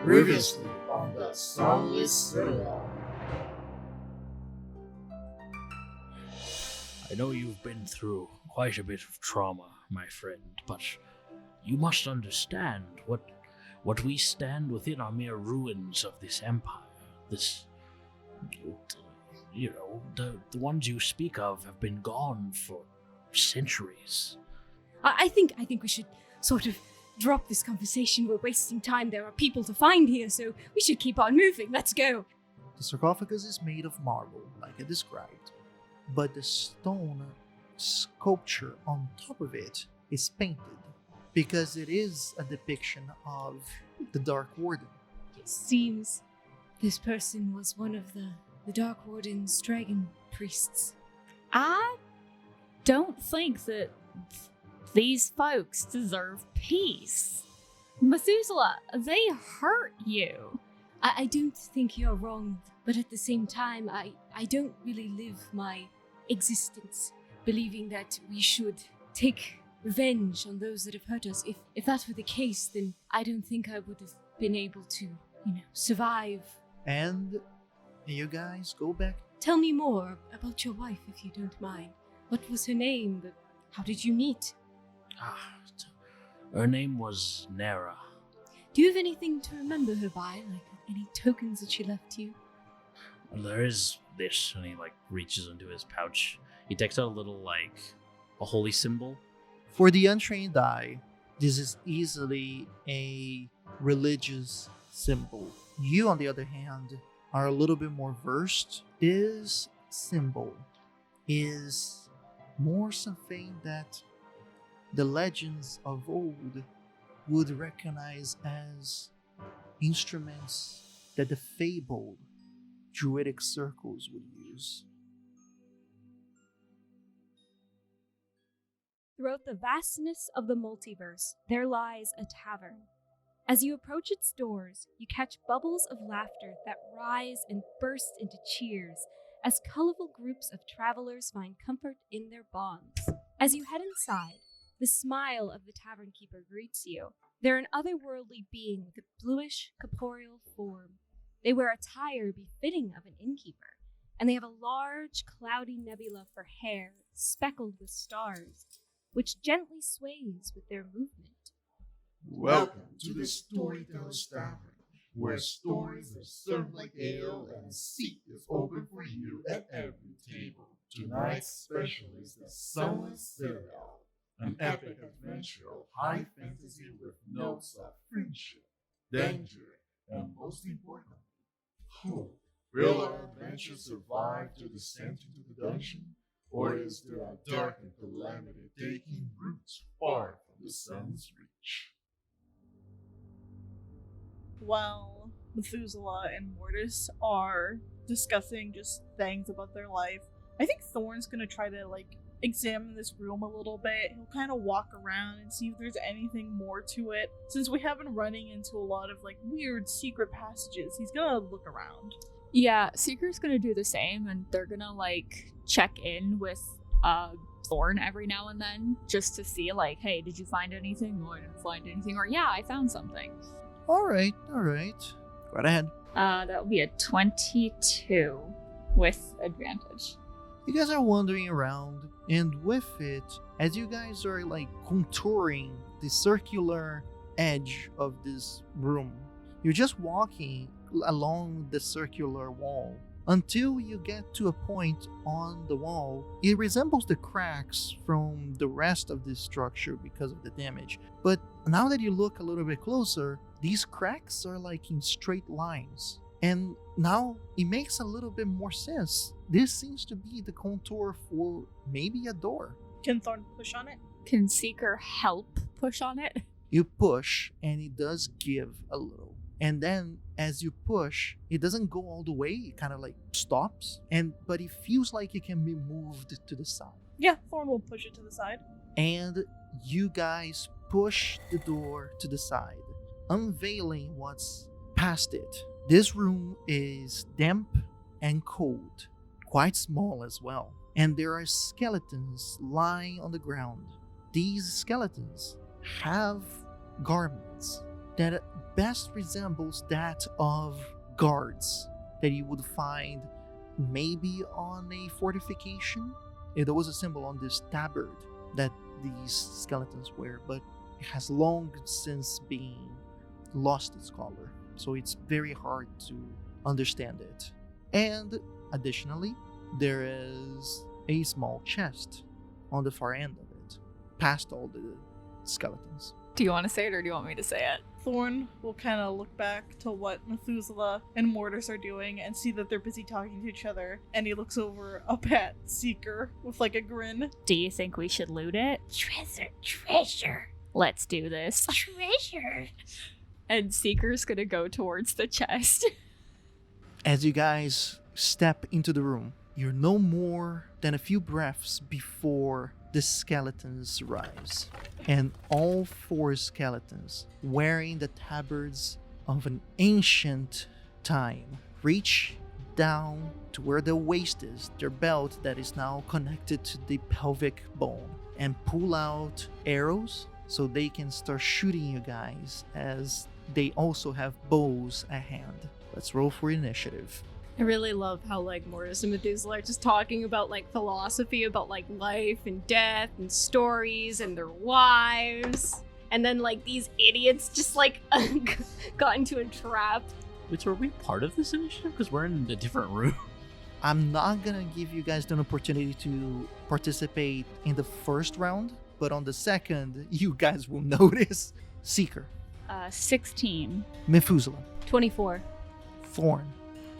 Previously on the Sunless Citadel. I know you've been through quite a bit of trauma, my friend, but you must understand what we stand within are mere ruins of this empire. This, the ones you speak of have been gone for centuries. I think we should sort of drop this conversation. We're wasting time. There are people to find here, so we should keep on moving. Let's go. The sarcophagus is made of marble, like I described, but the stone sculpture on top of it is painted because it is a depiction of the Dark Warden. It seems this person was one of the Dark Warden's dragon priests. I don't think that these folks deserve peace. Methuselah, they hurt you. I don't think you're wrong, but at the same time, I don't really live my existence believing that we should take revenge on those that have hurt us. If that were the case, then I don't think I would have been able to, survive. And you guys go back. Tell me more about your wife, if you don't mind. What was her name? How did you meet? Her name was Nera. Do you have anything to remember her by? Like any tokens that she left you? Well, there is this, and he reaches into his pouch. He takes out a little a holy symbol. For the untrained eye, this is easily a religious symbol. You, on the other hand, are a little bit more versed. This symbol is more something that the legends of old would recognize as instruments that the fabled druidic circles would use. Throughout the vastness of the multiverse, there lies a tavern. As you approach its doors, you catch bubbles of laughter that rise and burst into cheers as colorful groups of travelers find comfort in their bonds. As you head inside, the smile of the tavern keeper greets you. They're an otherworldly being with a bluish, corporeal form. They wear attire befitting of an innkeeper, and they have a large, cloudy nebula for hair speckled with stars, which gently sways with their movement. Welcome to the Storyteller's Tavern, where stories are served like ale and a seat is open for you at every table. Tonight's special is the Sunless Citadel, an epic adventure of high fantasy with notes of friendship, danger, and most importantly, hope. Will our adventure survive to descent into the dungeon? Or is there a dark and calamity taking roots far from the sun's reach? While Methuselah and Mortis are discussing just things about their life, I think Thorn's gonna try to examine this room a little bit. He'll kind of walk around and see if there's anything more to it. Since we have been running into a lot of weird secret passages, he's gonna look around. Yeah, Seeker's gonna do the same, and they're gonna check in with Thorn every now and then just to see hey, did you find anything? Oh, I didn't find anything. Or yeah, I found something. All right. Go right ahead. That would be a 22 with advantage. You guys are wandering around, and with it, as you guys are contouring the circular edge of this room, you're just walking along the circular wall until you get to a point on the wall. It resembles the cracks from the rest of this structure because of the damage. But now that you look a little bit closer, these cracks are in straight lines. And now it makes a little bit more sense. This seems to be the contour for maybe a door. Can Thorn push on it? Can Seeker help push on it? You push, and it does give a little. And then as you push, it doesn't go all the way. It kind of stops. But it feels like it can be moved to the side. Yeah, Thorn will push it to the side. And you guys push the door to the side, unveiling what's past it. This room is damp and cold, quite small as well. And there are skeletons lying on the ground. These skeletons have garments that best resembles that of guards that you would find maybe on a fortification. There was a symbol on this tabard that these skeletons wear, but it has long since been lost its color, so it's very hard to understand it. And additionally, there is a small chest on the far end of it, past all the skeletons. Do you want to say it or do you want me to say it? Thorn will kind of look back to what Methuselah and Mortis are doing and see that they're busy talking to each other, and he looks over up at Seeker with like a grin. Do you think we should loot it? Treasure. Let's do this. Treasure. And Seeker's gonna go towards the chest. As you guys step into the room, you're no more than a few breaths before the skeletons arrives. And all 4 skeletons, wearing the tabards of an ancient time, reach down to where the waist is, their belt that is now connected to the pelvic bone, and pull out arrows so they can start shooting you guys, as they also have bows at hand. Let's roll for initiative. I really love how like Mortis and Methuselah are just talking about like philosophy about like life and death and stories and their wives. And then like these idiots just like got into a trap. Wait, so are we part of this initiative? Because we're in a different room. I'm not gonna give you guys an opportunity to participate in the first round, but on the second, you guys will notice. Seeker, 16. Methuselah, 24. Thorn,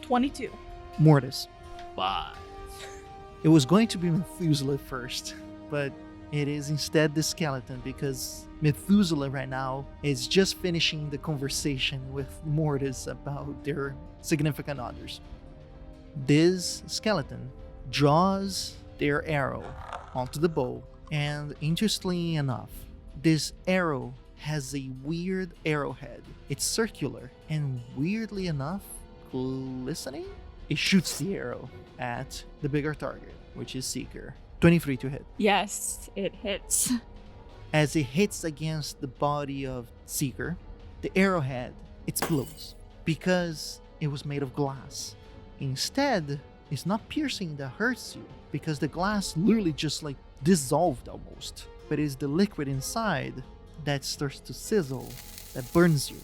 22. Mortis. 5. It was going to be Methuselah first, but it is instead the skeleton, because Methuselah right now is just finishing the conversation with Mortis about their significant others. This skeleton draws their arrow onto the bow, and interestingly enough, this arrow has a weird arrowhead. It's circular, and weirdly enough, glistening. It shoots the arrow at the bigger target, which is Seeker. 23 to hit. Yes, it hits. As it hits against the body of Seeker, the arrowhead explodes because it was made of glass. Instead, it's not piercing that hurts you, because the glass literally just like dissolved almost. But it is the liquid inside that starts to sizzle, that burns you,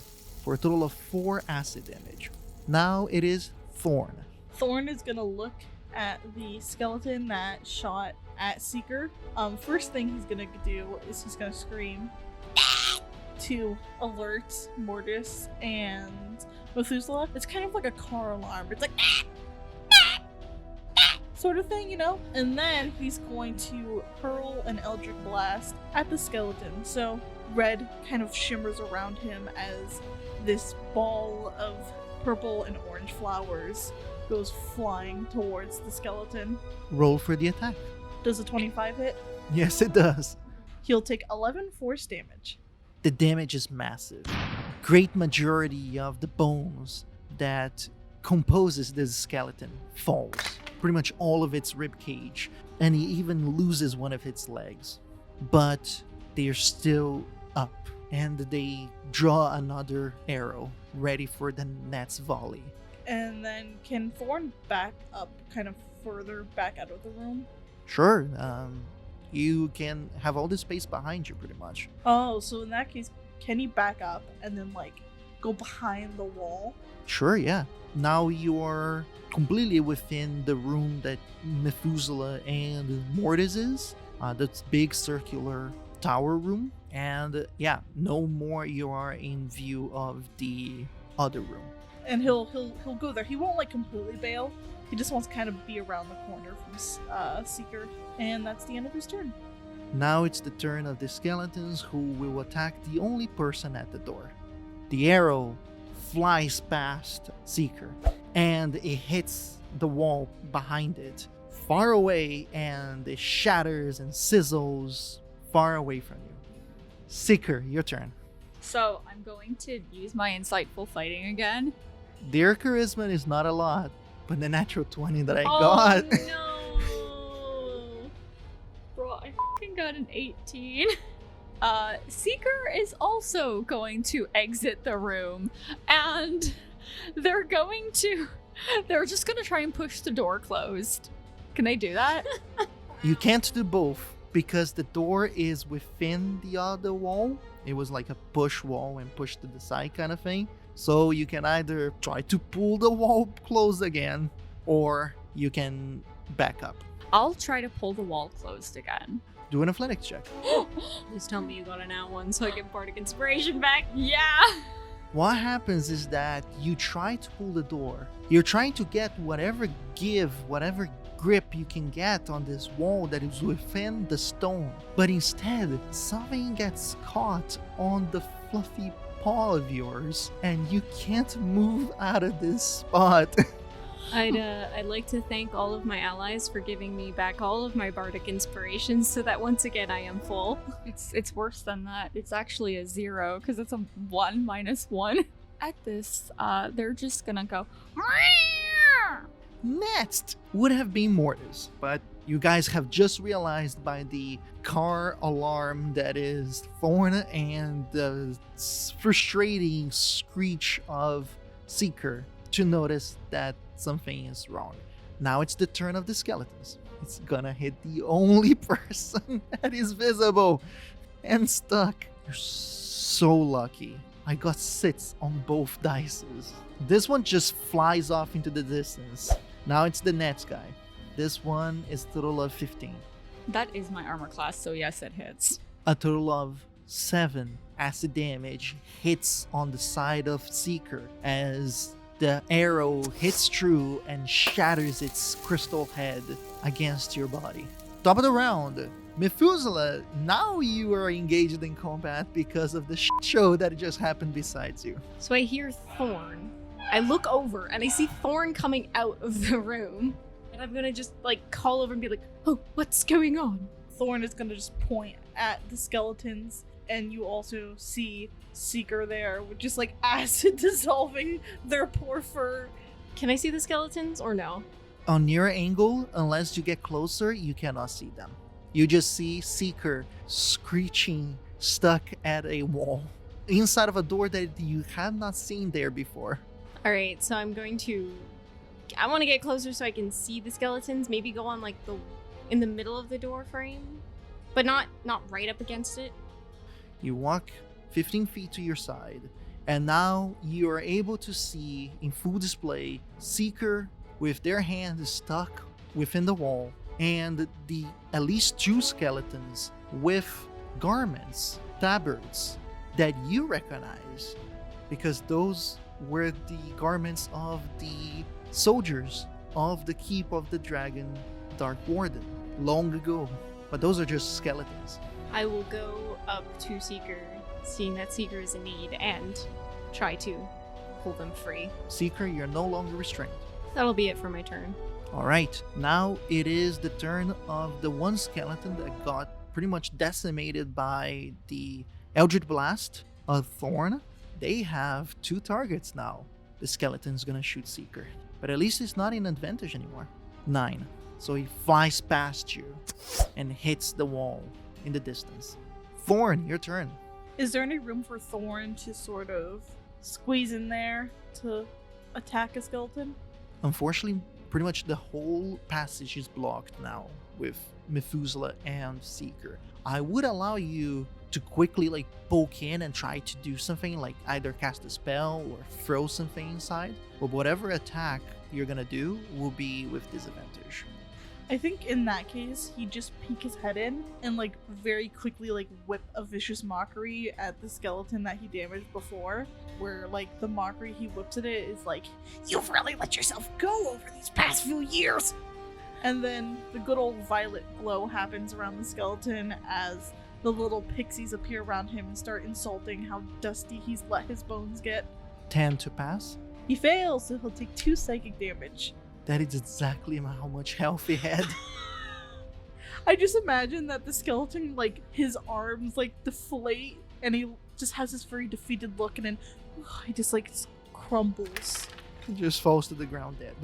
for a total of 4 acid damage. Now it is Thorn. Thorn is gonna look at the skeleton that shot at Seeker. First thing he's gonna do is he's gonna scream to alert Mortis and Methuselah. It's kind of like a car alarm. It's like sort of thing, you know? And then he's going to hurl an Eldritch Blast at the skeleton. So red kind of shimmers around him as this ball of purple and orange flowers goes flying towards the skeleton. Roll for the attack. Does a 25 hit? Yes, it does. He'll take 11 force damage. The damage is massive. Great majority of the bones that composes this skeleton falls. Pretty much all of its rib cage, and he even loses one of its legs. But they are still up, and they draw another arrow, ready for the next volley. And then can Thorn back up kind of further back out of the room? Sure, you can have all the space behind you pretty much. Oh, so in that case, can he back up and then like go behind the wall? Sure, yeah. Now you are completely within the room that Methuselah and Mortis is. That's big circular tower room. And yeah, no more you are in view of the other room. And he'll go there. He won't like completely bail. He just wants to kind of be around the corner from Seeker. And that's the end of his turn. Now it's the turn of the skeletons, who will attack the only person at the door. The arrow flies past Seeker, and it hits the wall behind it, far away, and it shatters and sizzles far away from you. Seeker, your turn. So I'm going to use my insightful fighting again. Their charisma is not a lot, but the natural 20 that I Oh got. no! Bro, I fucking got an 18. Seeker is also going to exit the room, and they're just gonna try and push the door closed. Can they do that? You can't do both because the door is within the other wall. It was like a push wall and push to the side kind of thing. So you can either try to pull the wall closed again, or you can back up. I'll try to pull the wall closed again. Do an athletics check. Please tell me you got an @1 so I get Bardic Inspiration back. Yeah! What happens is that you try to pull the door. You're trying to get whatever grip you can get on this wall that is within the stone. But instead, something gets caught on the fluffy paw of yours, and you can't move out of this spot. I'd like to thank all of my allies for giving me back all of my Bardic Inspirations so that once again I am full. It's worse than that. It's actually a 0 because it's a 1 minus 1. At this, they're just gonna go. Next would have been Mortis, but you guys have just realized by the car alarm that is Thorn and the frustrating screech of Seeker to notice that something is wrong. Now it's the turn of the skeletons. It's gonna hit the only person that is visible and stuck. You're so lucky. I got 6 on both dices. This one just flies off into the distance. Now it's the next guy. This one is a total of 15. That is my armor class, so yes, it hits. A total of 7 acid damage hits on the side of Seeker as the arrow hits through and shatters its crystal head against your body. Top of the round, Methuselah, now you are engaged in combat because of the shit show that just happened besides you. So I hear Thorn. I look over and I see Thorn coming out of the room. And I'm gonna just call over and be like, oh, what's going on? Thorn is gonna just point at the skeletons, and you also see Seeker there with just acid dissolving their poor fur. Can I see the skeletons or no? On near angle, unless you get closer, you cannot see them. You just see Seeker screeching, stuck at a wall, inside of a door that you have not seen there before. Alright, so I want to get closer so I can see the skeletons, maybe go on in the middle of the door frame, but not right up against it. You walk 15 feet to your side, and now you are able to see in full display Seeker with their hand stuck within the wall, and the at least 2 skeletons with garments, tabards that you recognize, because those were the garments of the soldiers of the Keep of the Dragon Dark Warden long ago. But those are just skeletons. I will go up to Seeker, seeing that Seeker is in need, and try to pull them free. Seeker, you're no longer restrained. That'll be it for my turn. Alright, now it is the turn of the one skeleton that got pretty much decimated by the Eldritch Blast of Thorn. They have 2 targets now. The skeleton's gonna shoot Seeker, but at least it's not in advantage anymore. 9. So he flies past you and hits the wall in the distance. Thorn, your turn. Is there any room for Thorn to sort of squeeze in there to attack a skeleton? Unfortunately, pretty much the whole passage is blocked now with Methuselah and Seeker. I would allow you to quickly poke in and try to do something, either cast a spell or throw something inside, but whatever attack you're gonna do will be with disadvantage. I think in that case, he'd just peek his head in and very quickly whip a vicious mockery at the skeleton that he damaged before, where the mockery he whips at it is You've really let yourself go over these past few years. and then the good old violet glow happens around the skeleton as the little pixies appear around him and start insulting how dusty he's let his bones get. 10 to pass. He fails, so he'll take 2 psychic damage. That is exactly how much health he had. I just imagine that the skeleton, his arms, deflate, and he just has this very defeated look, and then he just, crumbles. He just falls to the ground dead.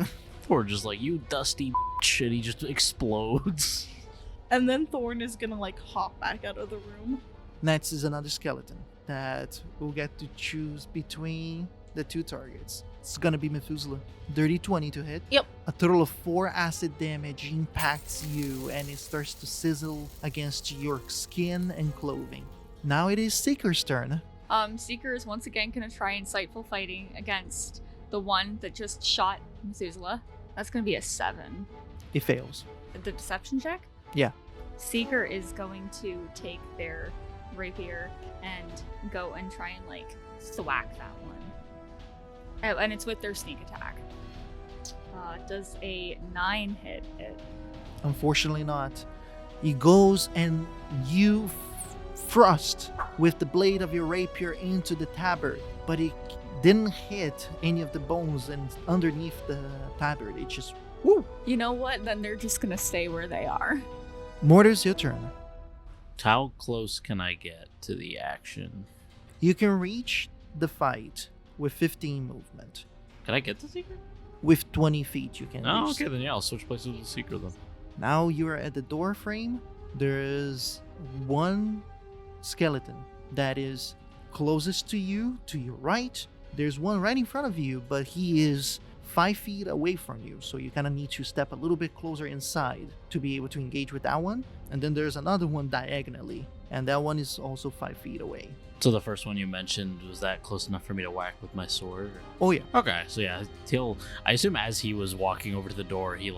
Or just you dusty shit, he just explodes. And then Thorn is gonna, hop back out of the room. Next is another skeleton that will get to choose between the two targets. It's gonna be Methuselah. Dirty 20 to hit. Yep. A total of 4 acid damage impacts you and it starts to sizzle against your skin and clothing. Now it is Seeker's turn. Seeker is once again gonna try insightful fighting against the one that just shot Methuselah. That's gonna be a 7. It fails. The deception check? Yeah. Seeker is going to take their rapier and go and try and thwack that one. Oh, and it's with their sneak attack. Does a 9 hit it? Unfortunately not. He goes and you thrust with the blade of your rapier into the tabard, but it didn't hit any of the bones and underneath the tabard. It just woo. You know what? Then they're just gonna stay where they are. Mortis, your turn. How close can I get to the action? You can reach the fight with 15 movement. Can I get the Seeker? With 20 feet, you can Oh, reach. okay, then yeah, I'll switch places with the Seeker then. Now you are at the door frame. There is one skeleton that is closest to you, to your right. There's one right in front of you, but he is 5 feet away from you, so you kind of need to step a little bit closer inside to be able to engage with that one. And then there's another one diagonally, and that one is also 5 feet away. So the first one you mentioned, was that close enough for me to whack with my sword? Oh yeah. Okay, so yeah, I assume as he was walking over to the door, he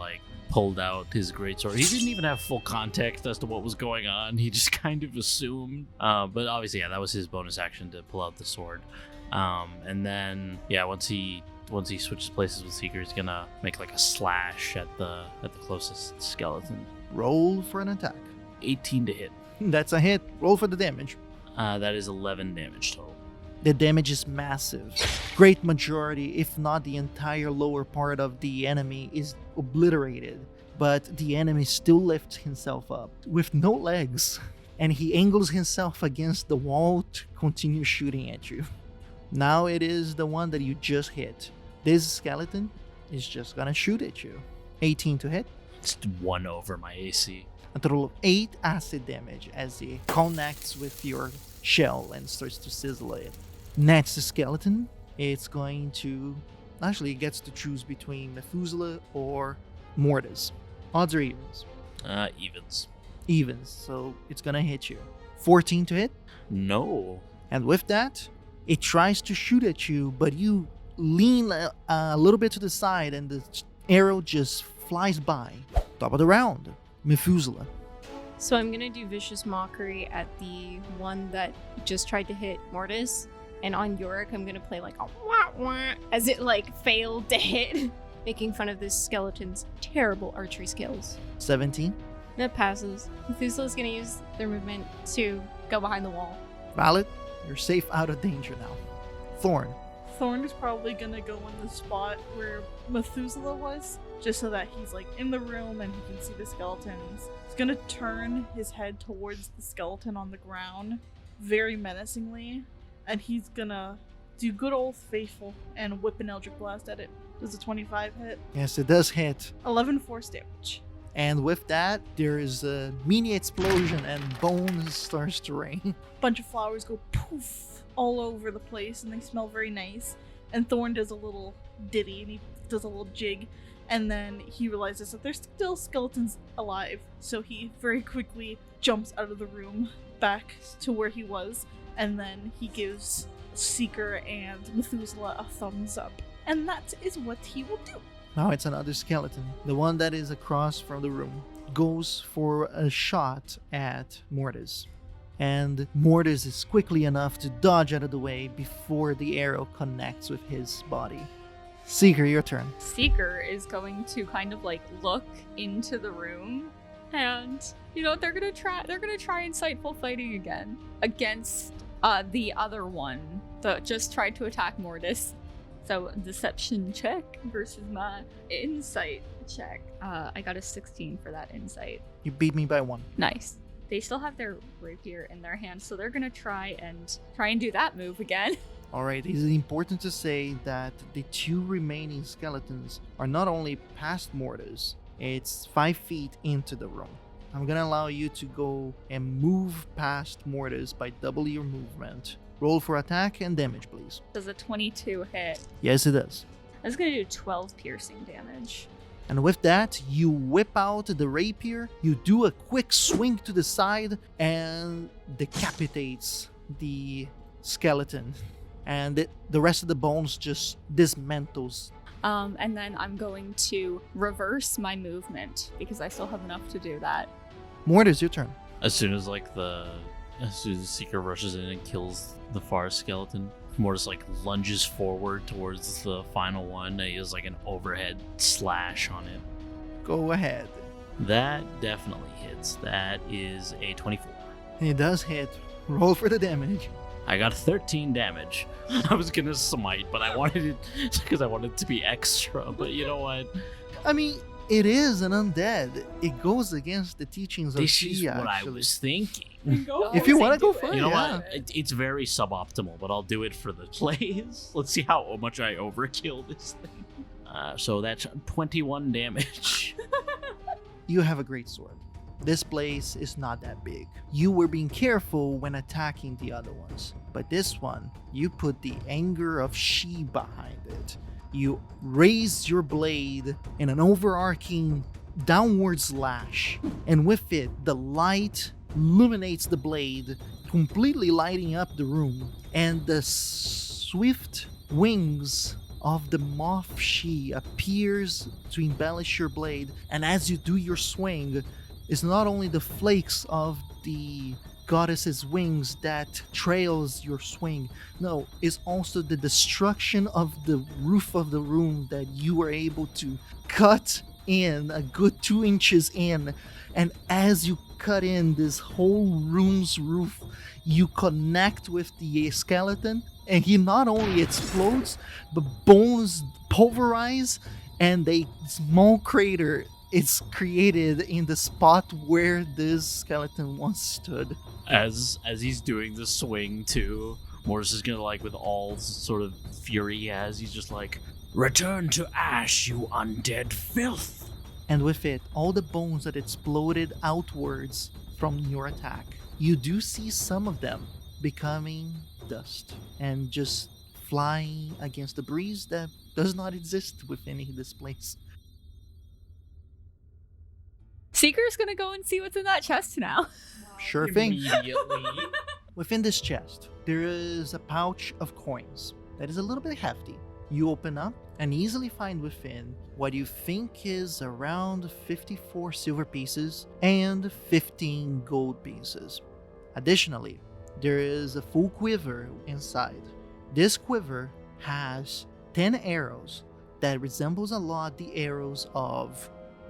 pulled out his greatsword. He didn't even have full context as to what was going on. He just kind of assumed. But obviously, yeah, that was his bonus action to pull out the sword. And then, yeah, once he switches places with Seeker, he's gonna make a slash at the closest skeleton. Roll for an attack. 18 to hit. That's a hit. Roll for the damage. That is 11 damage total. The damage is massive. Great majority, if not the entire lower part of the enemy, is obliterated. But the enemy still lifts himself up with no legs. And he angles himself against the wall to continue shooting at you. Now it is the one that you just hit. This skeleton is just gonna shoot at you. 18 to hit. It's 1 over my AC. A total of 8 acid damage as it connects with your shell and starts to sizzle it. Next, the skeleton. It's going to... Actually, it gets to choose between Methuselah or Mortis. Odds or evens? Evens. Evens, so it's gonna hit you. 14 to hit. No. And with that, it tries to shoot at you, but you lean a little bit to the side and the arrow just flies by. Top of the round. Methuselah. So I'm gonna do Vicious Mockery at the one that just tried to hit Mortis. And on Yorick, I'm gonna play a wah wah as it failed to hit. Making fun of this skeleton's terrible archery skills. 17. That passes. Methuselah's gonna use their movement to go behind the wall. Ballad, you're safe out of danger now. Thorn. Thorn is probably gonna go in the spot where Methuselah was, just so that he's in the room and he can see the skeletons. He's gonna turn his head towards the skeleton on the ground, very menacingly, and he's gonna do good old faithful and whip an Eldritch Blast at it. Does a 25 hit? Yes, it does hit. 11 force damage. And with that, there is a mini explosion and bones starts to rain. Bunch of flowers go poof all over the place and they smell very nice. And Thorn does a little ditty and he does a little jig. And then he realizes that there's still skeletons alive. So he very quickly jumps out of the room back to where he was. And then he gives Seeker and Methuselah a thumbs up. And that is what he will do. Now it's another skeleton. The one that is across from the room goes for a shot at Mortis. And Mortis is quickly enough to dodge out of the way before the arrow connects with his body. Seeker, your turn. Seeker is going to kind of look into the room, and they're gonna try insightful fighting again against the other one that just tried to attack Mortis. So deception check versus my insight check. I got a 16 for that insight. You beat me by 1. Nice. They still have their rapier in their hand, so they're gonna try and do that move again. Alright, it is important to say that the 2 remaining skeletons are not only past Mortis, it's 5 feet into the room. I'm gonna allow you to go and move past Mortis by double your movement. Roll for attack and damage, please. Does a 22 hit? Yes, it does. That's gonna do 12 piercing damage. And with that, you whip out the rapier, you do a quick swing to the side, and decapitates the skeleton. And the rest of the bones just dismantles. And then I'm going to reverse my movement because I still have enough to do that. Mortis, your turn. As soon as the Seeker rushes in and kills the far skeleton, Mortis lunges forward towards the final one. He has an overhead slash on it. Go ahead. That definitely hits. That is a 24. It does hit. Roll for the damage. I got 13 damage. I was gonna smite, but I wanted it because I wanted it to be extra. But you know what? I mean, it is an undead. It goes against the teachings of This is Shia, what actually. I was thinking. If you want to go first, You know yeah. what? It's very suboptimal, but I'll do it for the plays. Let's see how much I overkill this thing. So that's 21 damage. You have a great sword. This place is not that big. You were being careful when attacking the other ones, but this one, you put the anger of She behind it. You raise your blade in an overarching downward slash, and with it, the light illuminates the blade, completely lighting up the room, and the swift wings of the moth She appears to embellish your blade, and as you do your swing, it's not only the flakes of the goddess's wings that trails your swing. No, it's also the destruction of the roof of the room that you were able to cut in a good 2 inches in. And as you cut in this whole room's roof, you connect with the skeleton, and he not only explodes, but bones pulverize, and a small crater is created in the spot where this skeleton once stood. As he's doing the swing too, Mortis is gonna with all sort of fury he has, he's just return to ash, you undead filth. And with it, all the bones that exploded outwards from your attack, you do see some of them becoming dust and just flying against the breeze that does not exist within this place. Seeker's gonna go and see what's in that chest now. Sure thing. Immediately. Within this chest, there is a pouch of coins that is a little bit hefty. You open up and easily find within what you think is around 54 silver pieces and 15 gold pieces. Additionally, there is a full quiver inside. This quiver has 10 arrows that resembles a lot the arrows of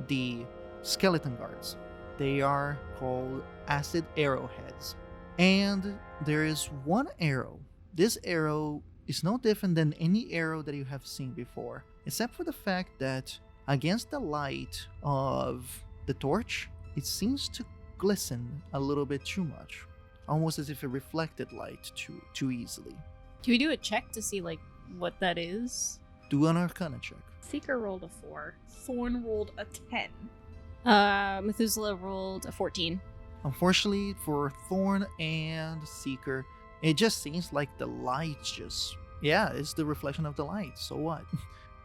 the skeleton guards. They are called acid arrowheads. And there is one arrow. This arrow is no different than any arrow that you have seen before, except for the fact that against the light of the torch, it seems to glisten a little bit too much, almost as if it reflected light too easily. Can we do a check to see what that is? Do an Arcana check. Seeker rolled a 4. Thorn rolled a 10. Methuselah rolled a 14. Unfortunately for Thorn and Seeker, it just seems like the light it's the reflection of the light, so what?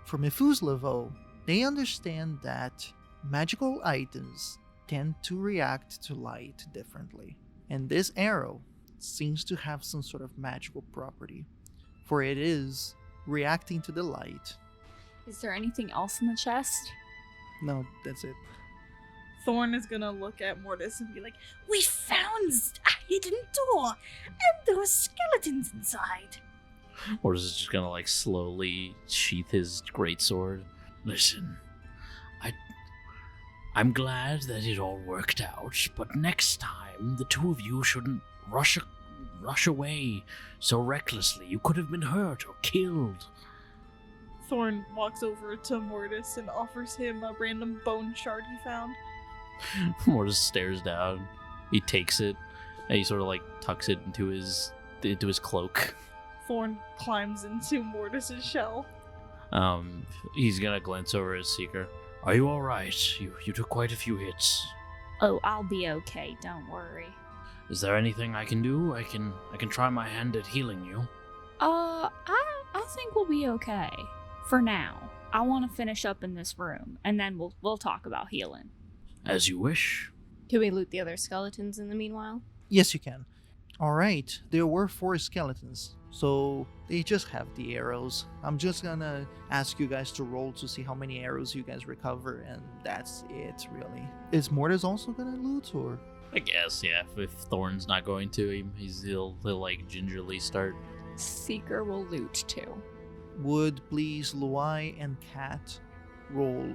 For Methuselah though, they understand that magical items tend to react to light differently. And this arrow seems to have some sort of magical property, for it is reacting to the light. Is there anything else in the chest? No, that's it. Thorn is gonna look at Mortis and be like, "We found a hidden door, and there were skeletons inside." Mortis is just gonna slowly sheath his greatsword. Listen, I'm glad that it all worked out, but next time the two of you shouldn't rush away so recklessly. You could have been hurt or killed. Thorn walks over to Mortis and offers him a random bone shard he found. Mortis stares down. He takes it and he sort of tucks it into his cloak. Thorn climbs into Mortis's shell. He's gonna glance over at Seeker. Are you all right? You took quite a few hits. Oh, I'll be okay, don't worry. Is there anything I can do? I can try my hand at healing you. I think we'll be okay. For now. I want to finish up in this room, and then we'll talk about healing. As you wish. Can we loot the other skeletons in the meanwhile? Yes, you can. Alright, there were 4 skeletons, so they just have the arrows. I'm just gonna ask you guys to roll to see how many arrows you guys recover, and that's it, really. Is Mortis also gonna loot, or? I guess, yeah. If Thorn's not going to, he'll like gingerly start. Seeker will loot too. Would please Luai and Kat roll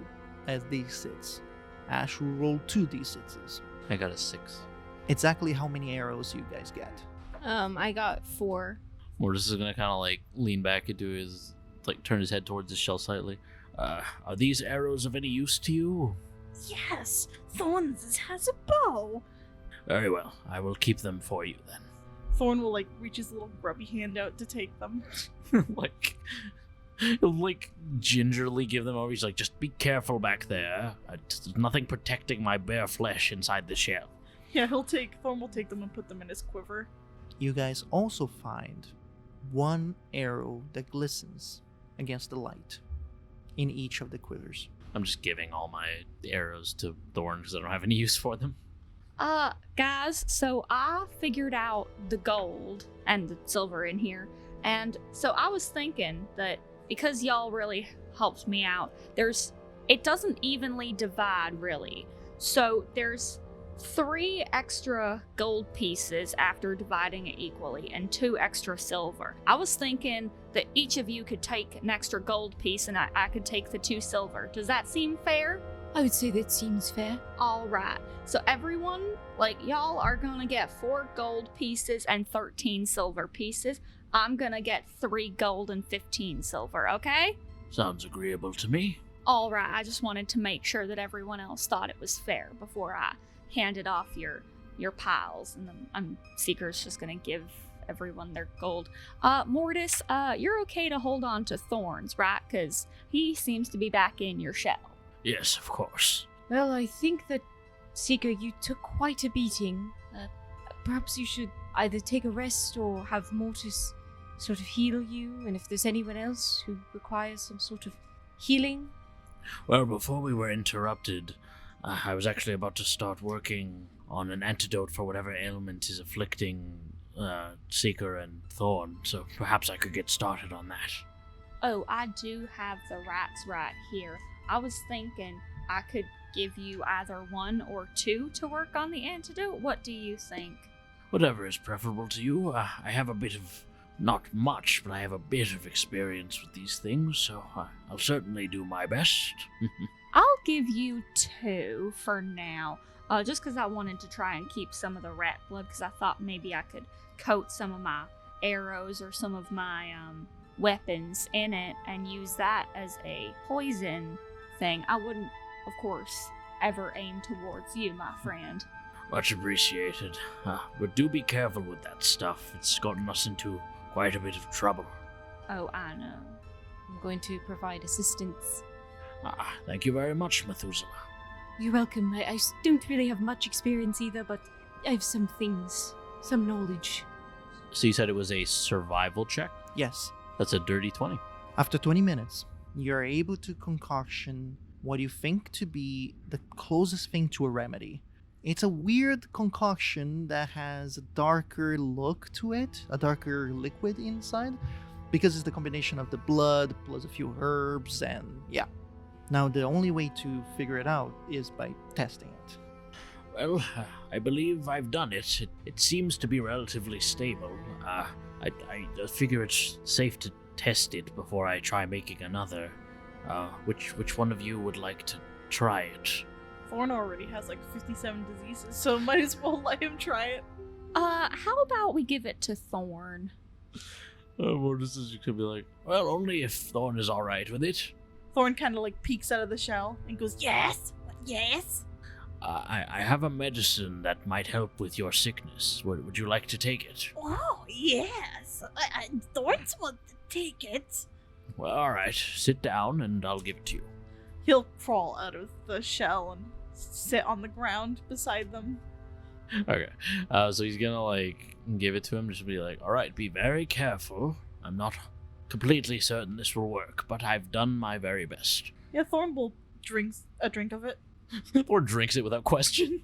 as D6. Ash will roll 2 D6s. I got a 6. Exactly how many arrows you guys get? I got 4. Mortis is gonna kind of like lean back into his, like turn his head towards his shell slightly. Are these arrows of any use to you? Yes, Thorn has a bow. Very well, I will keep them for you then. Thorn will reach his little grubby hand out to take them. He'll gingerly give them over. He's like, just be careful back there. There's nothing protecting my bare flesh inside the shell. Yeah, Thorn will take them and put them in his quiver. You guys also find 1 arrow that glistens against the light in each of the quivers. I'm just giving all my arrows to Thorn because I don't have any use for them. Guys, so I figured out the gold and the silver in here, and so I was thinking that because y'all really helped me out, it doesn't evenly divide, really. So there's 3 extra gold pieces after dividing it equally, and 2 extra silver. I was thinking that each of you could take an extra gold piece, and I could take the 2 silver. Does that seem fair? I would say that seems fair. Alright, so everyone, y'all are gonna get 4 gold pieces and 13 silver pieces. I'm gonna get 3 gold and 15 silver, okay? Sounds agreeable to me. Alright, I just wanted to make sure that everyone else thought it was fair before I handed off your piles, and then Seeker's just gonna give everyone their gold. Mortis, you're okay to hold on to Thorns, right? Because he seems to be back in your shell. Yes, of course. Well, I think that, Seeker, you took quite a beating. Perhaps you should either take a rest or have Mortis sort of heal you, and if there's anyone else who requires some sort of healing. Well, before we were interrupted, I was actually about to start working on an antidote for whatever ailment is afflicting Seeker and Thorn, so perhaps I could get started on that. Oh, I do have the rats right here. I was thinking I could give you either 1 or 2 to work on the antidote. What do you think? Whatever is preferable to you. I have a bit of, not much, but I have a bit of experience with these things, so I'll certainly do my best. I'll give you 2 for now, just because I wanted to try and keep some of the rat blood, because I thought maybe I could coat some of my arrows or some of my weapons in it and use that as a poison thing. I wouldn't, of course, ever aim towards you, my friend. Much appreciated. But do be careful with that stuff. It's gotten us into quite a bit of trouble. Oh, I know. I'm going to provide assistance. Thank you very much, Methuselah. You're welcome. I don't really have much experience either, but I have some things, some knowledge. So you said it was a survival check? Yes. That's a dirty 20. After 20 minutes, you're able to concoction what you think to be the closest thing to a remedy. It's a weird concoction that has a darker look to it, a darker liquid inside, because it's the combination of the blood plus a few herbs, and yeah. Now the only way to figure it out is by testing it. Well, I believe I've done it. It seems to be relatively stable. I figure it's safe to test it before I try making another. Which one of you would like to try it? Thorn already has 57 diseases, so might as well let him try it. How about we give it to Thorn? Mortis is going to be like, well, only if Thorn is alright with it. Thorn kind of peeks out of the shell and goes, Yes? Yes? I have a medicine that might help with your sickness. Would you like to take it? Oh, yes. Thorns want to take it. Well, alright. Sit down and I'll give it to you. He'll crawl out of the shell and sit on the ground beside them. Okay. So he's gonna like give it to him, just be like, all right, be very careful. I'm not completely certain this will work, but I've done my very best. Yeah, Thorn will drink a drink of it. Or drinks it without question.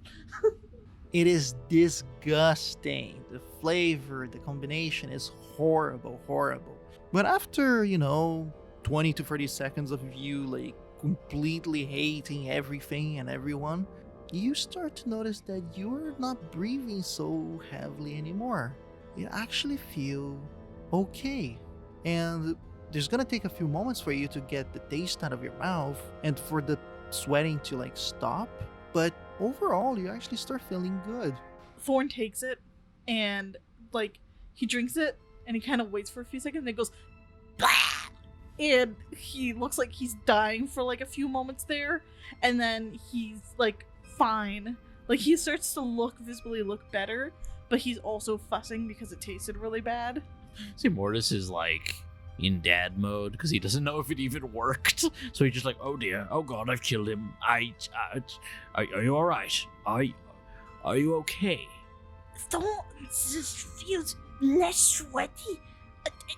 It is disgusting. The flavor, the combination is horrible, horrible. But after, 20 to 30 seconds of you like completely hating everything and everyone, you start to notice that you're not breathing so heavily anymore. You actually feel okay. And there's gonna take a few moments for you to get the taste out of your mouth and for the sweating to like stop. But overall, you actually start feeling good. Thorn takes it and like he drinks it and he kind of waits for a few seconds and then goes, "Blah!" And he looks like he's dying for like a few moments there, and then he's like fine. Like he starts to visibly look better, but he's also fussing because it tasted really bad. See, Mortis is like in dad mode because he doesn't know if it even worked. So he's just like, oh dear, oh god, I've killed him. Are you all right? Are you okay? Thorn just feels less sweaty.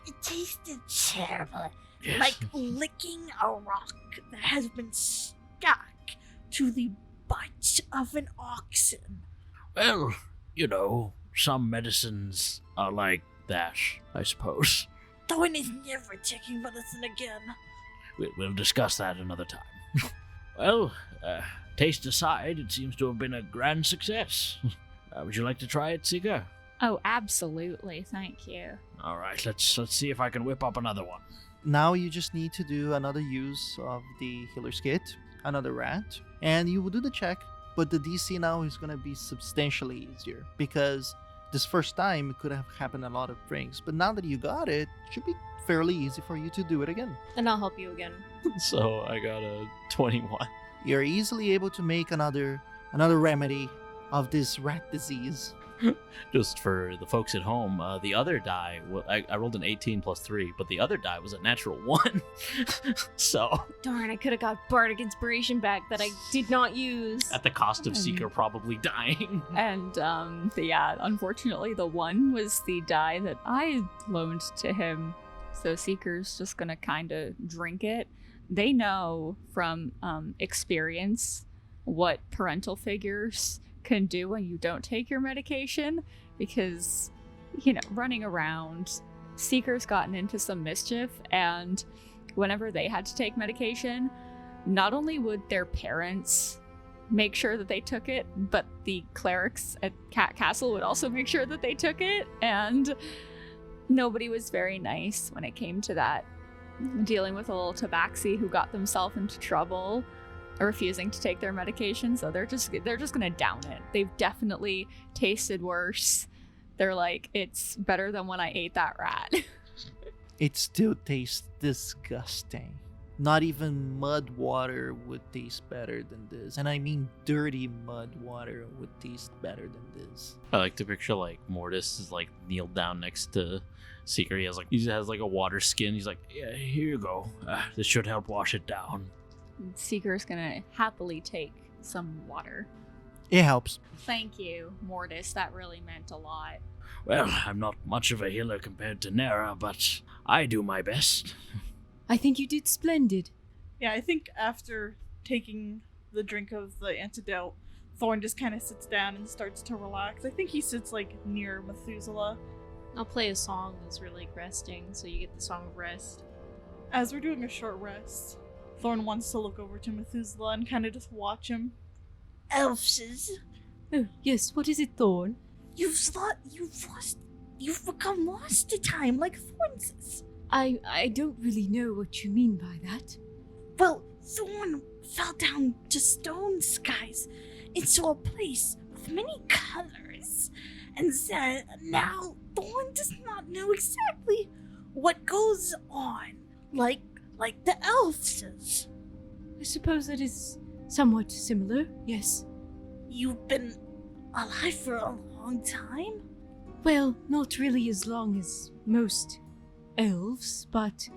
It tasted terrible. Yes. Like licking a rock that has been stuck to the butt of an oxen. Well, some medicines are like that, I suppose. Thorn is never taking medicine again. We'll discuss that another time. Well, taste aside, it seems to have been a grand success. Would you like to try it, Seeker? Oh, absolutely. Thank you. All right, let's see if I can whip up another one. Now you just need to do another use of the healer's kit, another rat, and you will do the check, but the DC now is going to be substantially easier because this first time it could have happened a lot of things, but now that you got it, it should be fairly easy for you to do it again. And I'll help you again. So I got a 21. You're easily able to make another remedy of this rat disease. Just for the folks at home, the other die, I rolled an 18 plus 3, but the other die was a natural 1. So, Darn, I could have got Bardic Inspiration back that I did not use. at the cost of Seeker probably dying. And unfortunately, the one was the die that I loaned to him. So Seeker's just gonna kind of drink it. They know from experience what parental figures can do when you don't take your medication, because running around, Seeker's gotten into some mischief, and whenever they had to take medication, not only would their parents make sure that they took it, but the clerics at Cat Castle would also make sure that they took it, and nobody was very nice when it came to that. Dealing with a little tabaxi who got themselves into trouble refusing to take their medication, so they're just gonna down it. They've definitely tasted worse. They're like, it's better than when I ate that rat. It still tastes disgusting. Not even mud water would taste better than this. And I mean dirty mud water would taste better than this. I like to picture like Mortis is like kneeled down next to Seeker. He has like a water skin. He's like, yeah, here you go. This should help wash it down. Seeker's gonna happily take some water. It helps. Thank you, Mortis. That really meant a lot. Well, I'm not much of a healer compared to Nera, but I do my best. I think you did splendid. Yeah, I think after taking the drink of the antidote, Thorn just kind of sits down and starts to relax. I think he sits like near Methuselah. I'll play a song that's really resting, so you get the song of rest. As we're doing a short rest, Thorn wants to look over to Methuselah and kind of just watch him. Elfses, Oh, yes, what is it, Thorn? you've become lost to time like Thorn says. I don't really know what you mean by that. Well, Thorn fell down to stone skies into a place with many colors, and said now Thorn does not know exactly what goes on, like the elfses. I suppose that is somewhat similar, yes. You've been alive for a long time? Well, not really as long as most elves, but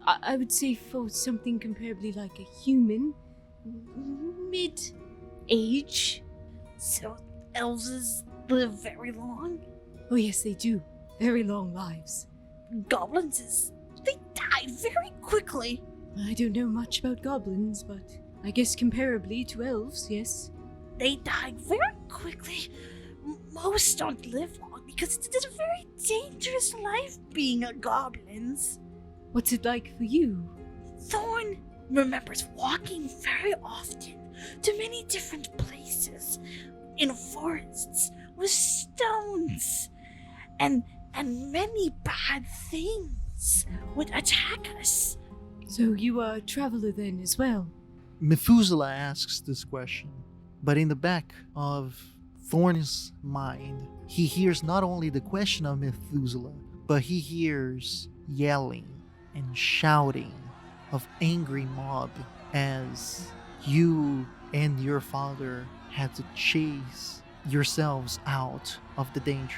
I would say for something comparably like a human, age? So elves live very long? Oh, yes, they do. Very long lives. Goblins they die very quickly. I don't know much about goblins, but I guess comparably to elves, yes. They die very quickly. Most don't live long because it's a very dangerous life being a goblins. What's it like for you? Thorn remembers walking very often to many different places in forests with stones and many bad things would attack us. So you are a traveler then as well? Methuselah asks this question, but in the back of Thorn's mind, he hears not only the question of Methuselah, but he hears yelling and shouting of angry mob as you and your father had to chase yourselves out of the danger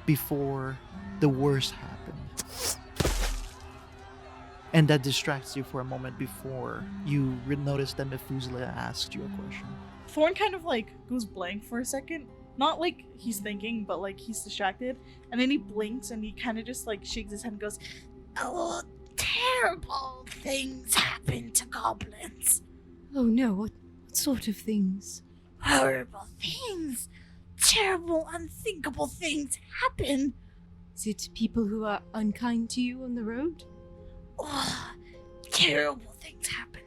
before the worst happened. And that distracts you for a moment before you notice that Methuselah asked you a question. Thorn kind of like goes blank for a second. Not like he's thinking, but like he's distracted. And then he blinks and he kind of just like shakes his head and goes, Oh, terrible things happen to goblins. Oh no, what sort of things? Horrible things. Terrible, unthinkable things happen. Is it people who are unkind to you on the road? Oh, terrible things happen.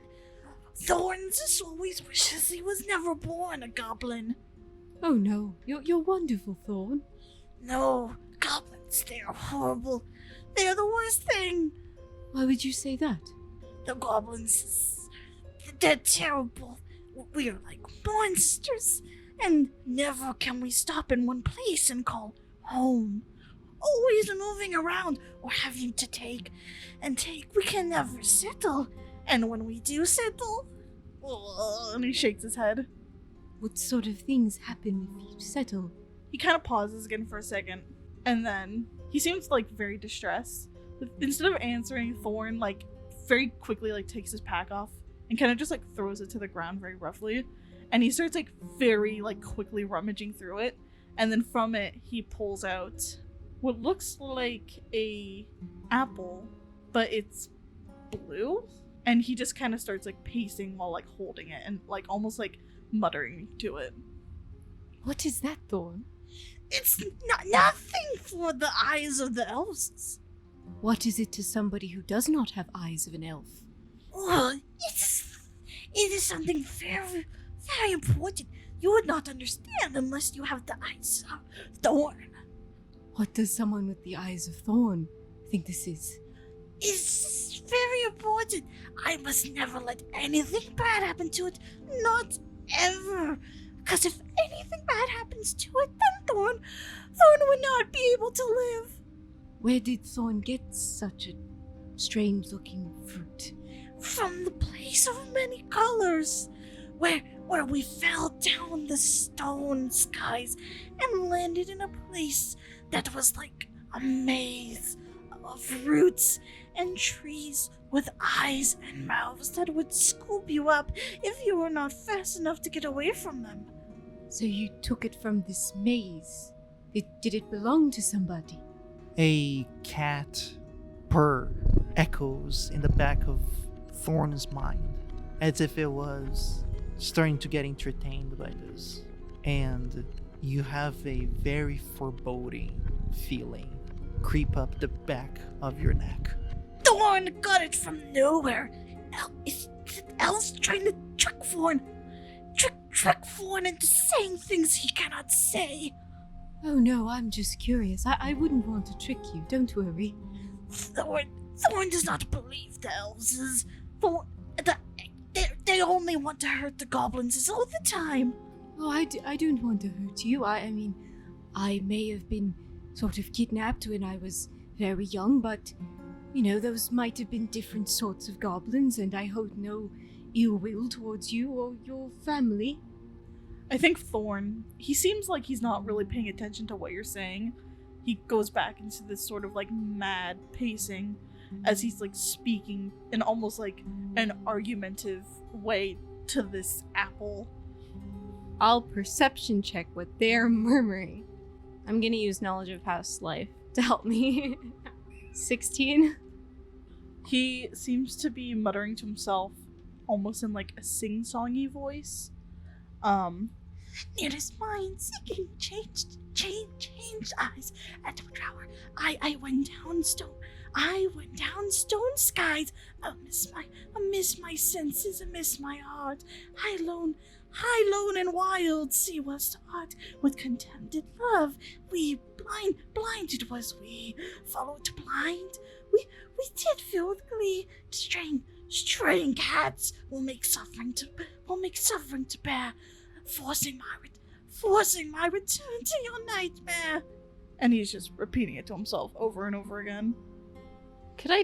Thorn just always wishes he was never born a goblin. Oh no, you're wonderful, Thorn. No, goblins, they're horrible. They're the worst thing. Why would you say that? The goblins, they're terrible. We're like monsters. And never can we stop in one place and call home. Always moving around or having to take. We can never settle. And when we do settle, and he shakes his head. What sort of things happen if you settle? He kind of pauses again for a second, and then he seems like very distressed. Instead of answering, Thorn like very quickly like takes his pack off and kind of just like throws it to the ground very roughly, and he starts like very like quickly rummaging through it, and then from it he pulls out what looks like a apple, but it's blue, and he just kind of starts like pacing while like holding it and like almost like muttering to it. What is that, Thorn? it's nothing for the eyes of the elves. What is it to somebody who does not have eyes of an elf? Well, it is something very, very important. You would not understand unless you have the eyes of Thorn. What does someone with the eyes of Thorn think this is? It's very important. I must never let anything bad happen to it. Not ever. Because if anything bad happens to it, then Thorn would not be able to live. Where did Thorn get such a strange-looking fruit? From the place of many colors, where we fell down the stone skies and landed in a place that was like a maze of roots and trees with eyes and mouths that would scoop you up if you were not fast enough to get away from them. So you took it from this maze. Did it belong to somebody? A cat purr echoes in the back of Thorn's mind, as if it was starting to get entertained by this. And you have a very foreboding feeling creep up the back of your neck. Thorn got it from nowhere. Elves trying to trick Thorn. Trick Thorn into saying things he cannot say. Oh no, I'm just curious. I wouldn't want to trick you, don't worry. Thorn does not believe the elves. They only want to hurt the goblins all the time. Oh, I don't want to hurt you. I mean, I may have been sort of kidnapped when I was very young, but, you know, those might have been different sorts of goblins, and I hold no ill will towards you or your family. I think Thorn, he seems like he's not really paying attention to what you're saying. He goes back into this sort of like mad pacing as he's like speaking in almost like an argumentative way to this apple. I'll perception check what they're murmuring. I'm gonna use knowledge of past life to help me. 16. He seems to be muttering to himself, almost in like a sing-songy voice. Nearest mind seeking changed eyes at the tower. I went down stone skies. I miss my senses, I miss my heart. High lone and wild, sea was start with contented love. We blinded was we, followed to blind. We did fill with glee. Straying cats will make suffering to bear, forcing my return to your nightmare. And he's just repeating it to himself over and over again. Could I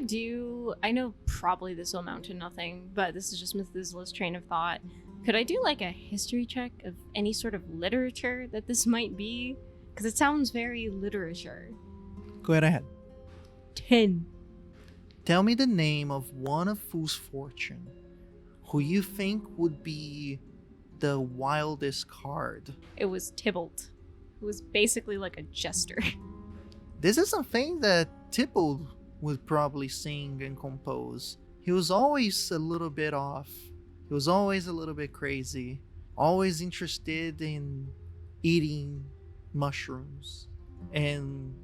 know probably this will amount to nothing, but this is just Methuselah's train of thought. Could I do like a history check of any sort of literature that this might be? Because it sounds very literature. Go ahead. 10. Tell me the name of one of Fool's Fortune who you think would be the wildest card. It was Tybalt, who was basically like a jester. This is something that Tybalt would probably sing and compose. He was always a little bit off. He was always a little bit crazy. Always interested in eating mushrooms and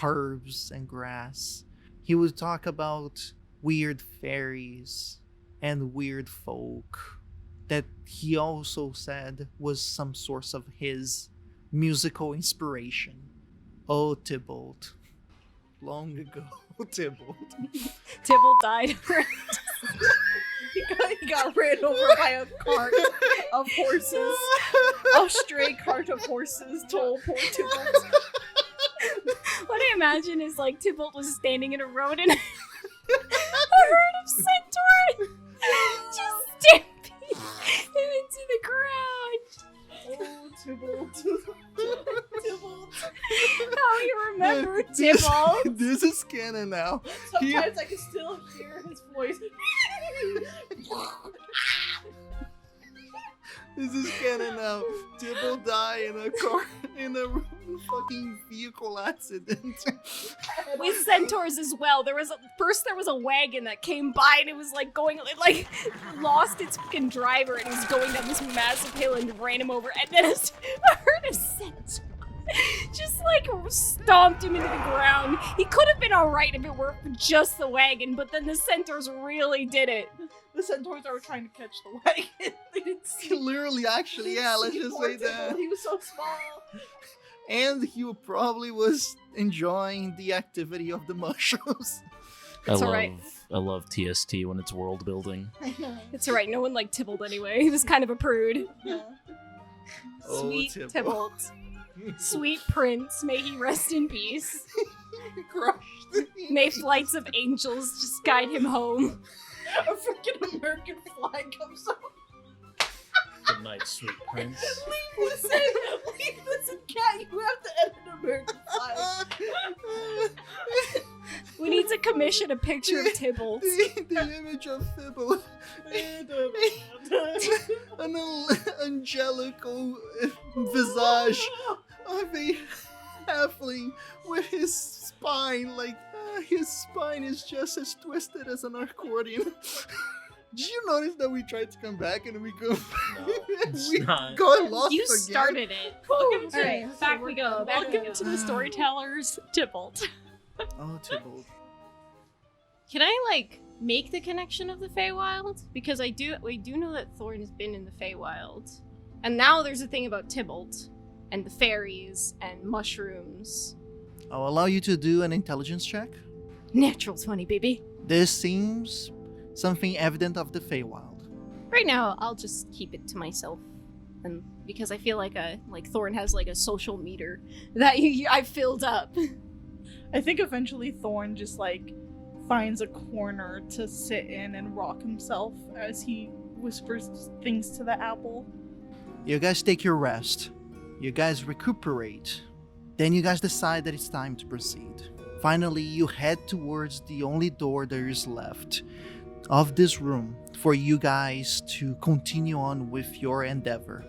herbs and grass. He would talk about weird fairies and weird folk that he also said was some source of his musical inspiration. Oh, Tybalt. Long ago, Tybalt. Tybalt died. He got ran over by a cart of horses. A stray cart of horses told poor Tybalt. What I imagine is like Tybalt was standing in a road and a herd of centaur just stampede him into the ground. Oh, Tybalt. Tybalt. How you remember Tybalt? This is canon now. Sometimes I can still hear his voice. This is canon now. Tybalt died in a fucking vehicle accident. With centaurs as well. There was a wagon that came by and it was like going, it like lost its fucking driver and it was going down this massive hill and ran him over. And then a herd of centaurs just like stomped him into the ground. He could have been alright if it were for just the wagon, but then the centaurs really did it. The centaurs are trying to catch the wagon. They didn't see. Literally, actually, yeah, let's just say that. He was so small. And he probably was enjoying the activity of the mushrooms. It's alright. I love TST when it's world building. It's alright, no one liked Tybalt anyway. He was kind of a prude. Yeah. Sweet Tybalt. Tybalt. Sweet prince, may he rest in peace. Crushed. May flights of angels just guide him home. A freaking American flag comes up. Good night, sweet prince. Leave this in cat. You have to edit an American flag. We need to commission a picture of Tybalt. The image of Tybalt. An angelical visage of a halfling with his spine, his spine is just as twisted as an accordion. Did you notice that we tried to come back and we go? it's we not. got lost You again. started it. Welcome to, Alright, back we go. Back we welcome go. to the storyteller's Tybalt. Oh, Tybalt. Can I make the connection of the Feywild? Because we do know that Thorn has been in the Feywild, and now there's a thing about Tybalt and the fairies and mushrooms. I'll allow you to do an intelligence check. Natural 20, baby. This seems something evident of the Feywild. Right now, I'll just keep it to myself, and because I feel like Thorn has a social meter that I filled up. I think eventually Thorn just finds a corner to sit in and rock himself as he whispers things to the apple. You guys take your rest. You guys recuperate. Then you guys decide that it's time to proceed. Finally, you head towards the only door there is left of this room for you guys to continue on with your endeavor.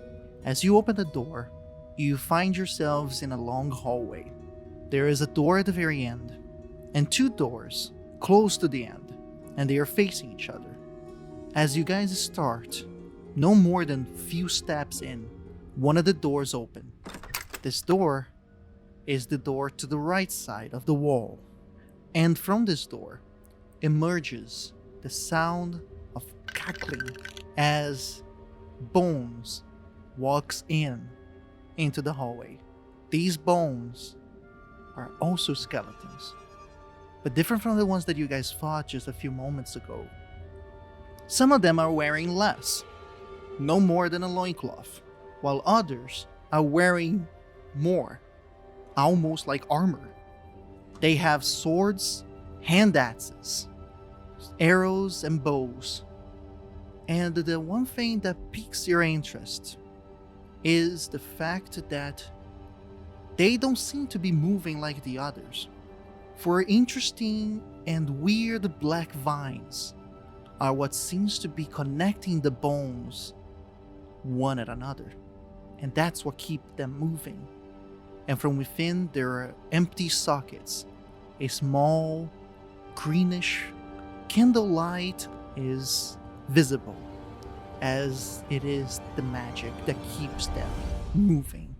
As you open the door, you find yourselves in a long hallway. There is a door at the very end, and 2 doors close to the end, and they are facing each other. As you guys start, no more than few steps in, one of the doors open. This door is the door to the right side of the wall, and from this door emerges the sound of cackling as Bones walks into the hallway. These bones are also skeletons, but different from the ones that you guys fought just a few moments ago. Some of them are wearing less, no more than a loincloth, while others are wearing more, almost like armor. They have swords, hand axes, arrows, and bows. And the one thing that piques your interest is the fact that they don't seem to be moving like the others. For interesting and weird black vines are what seems to be connecting the bones one at another. And that's what keeps them moving. And from within there are empty sockets. A small greenish candlelight is visible, as it is the magic that keeps them moving.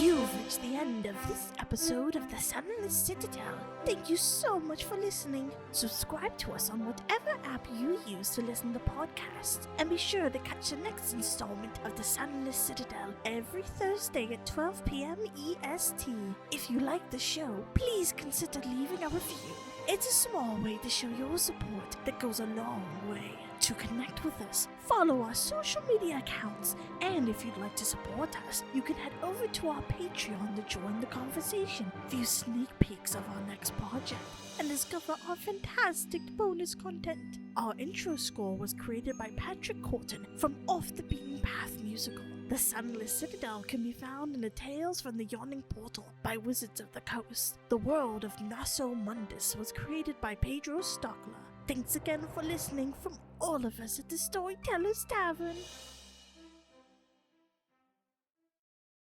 You've reached the end of this episode of the Sunless Citadel. Thank you so much for listening. Subscribe to us on whatever app you use to listen to podcasts, and be sure to catch the next installment of the Sunless Citadel every Thursday at 12 p.m. EST. If you like the show, please consider leaving a review. It's a small way to show your support that goes a long way. To connect with us, follow our social media accounts, and if you'd like to support us, you can head over to our Patreon to join the conversation, view sneak peeks of our next project, and discover our fantastic bonus content. Our intro score was created by Patrick Corton from Off the Beaten Path musical. The Sunless Citadel can be found in the Tales from the Yawning Portal by Wizards of the Coast. The world of Nosso Mondus was created by Pedro Stockler. Thanks again for listening from all of us at the Storyteller's Tavern.